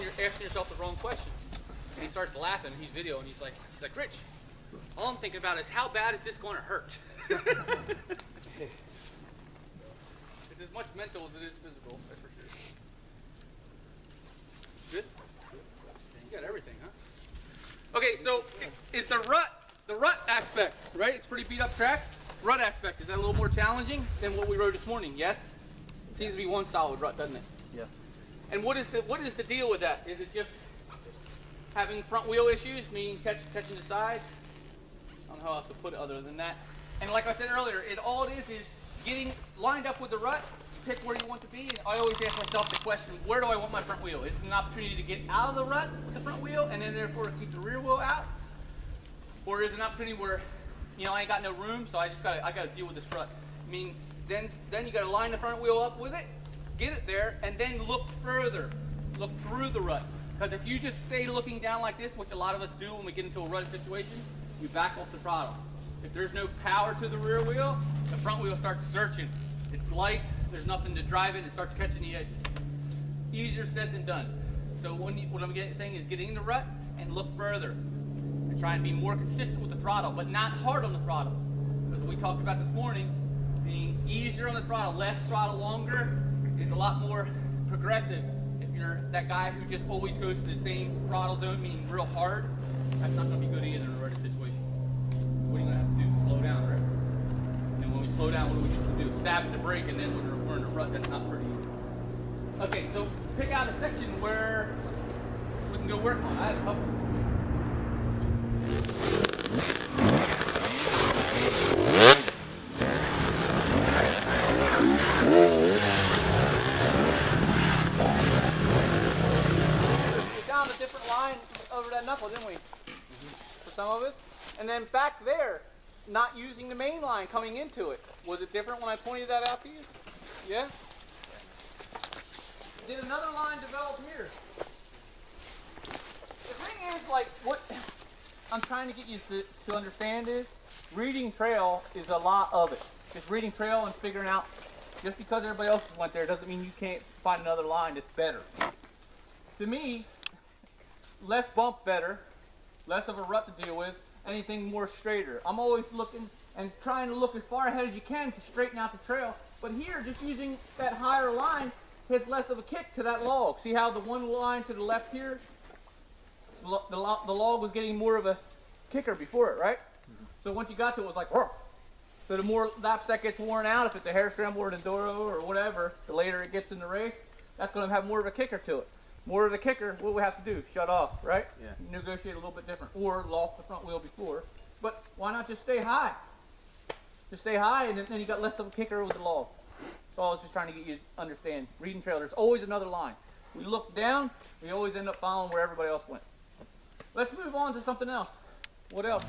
you're asking yourself the wrong questions. And he starts laughing. He's videoing. He's like, Rich, all I'm thinking about is how bad is this going to hurt? It's as much mental as it is physical, that's for sure. Good? You got everything, huh? Okay, so is the rut aspect, right? It's pretty beat up track. Rut aspect, is that a little more challenging than what we rode this morning? Yes? It seems to be one solid rut, doesn't it? Yeah. And what is the deal with that? Is it just having front wheel issues, meaning catching the sides? I don't know how else to put it other than that. And like I said earlier, all it is getting lined up with the rut, pick where you want to be. And I always ask myself the question, where do I want my front wheel? It's an opportunity to get out of the rut with the front wheel and then therefore keep the rear wheel out. Or is it an opportunity where, you know, I ain't got no room, so I gotta deal with this rut. I mean, then you gotta line the front wheel up with it, get it there, and then look further. Look through the rut. Because if you just stay looking down like this, which a lot of us do when we get into a rut situation, we back off the throttle. If there's no power to the rear wheel, the front wheel starts searching. It's light, there's nothing to drive it, it starts catching the edges. Easier said than done. So what I'm saying is get in the rut and look further. And try and be more consistent with the throttle, but not hard on the throttle. Because we talked about this morning, being easier on the throttle, less throttle longer, is a lot more progressive. If you're that guy who just always goes to the same throttle zone, meaning real hard, that's not going to be good either in a rutted situation. What are you going to have to do? Slow down, right? And then when we slow down, what do we usually do? Stab at the brake, and then when we're in a rut, that's not pretty easy. Okay, so pick out a section where we can go work on. I have a couple. We found a different line over that knuckle, didn't we? For some of us. And then back there, not using the main line coming into it. Was it different when I pointed that out to you? Yeah? Did another line develop here? The thing is, like, what I'm trying to get you to understand is, reading trail is a lot of it. Just reading trail and figuring out, just because everybody else went there doesn't mean you can't find another line that's better. To me, less bump better, less of a rut to deal with, anything more straighter. I'm always looking and trying to look as far ahead as you can to straighten out the trail. But here, just using that higher line has less of a kick to that log. See how the one line to the left here, the log was getting more of a kicker before it, right? Mm-hmm. So once you got to it, it was like, whoa. So the more laps that gets worn out, if it's a hair scramble or an enduro or whatever, the later it gets in the race, that's going to have more of a kicker to it. More of the kicker, what do we have to do? Shut off, right? Yeah. Negotiate a little bit different, or lost the front wheel before. But why not just stay high? Just stay high, and then you got less of a kicker with the log. So I was just trying to get you to understand. Reading trail, there's always another line. We look down, we always end up following where everybody else went. Let's move on to something else. What else?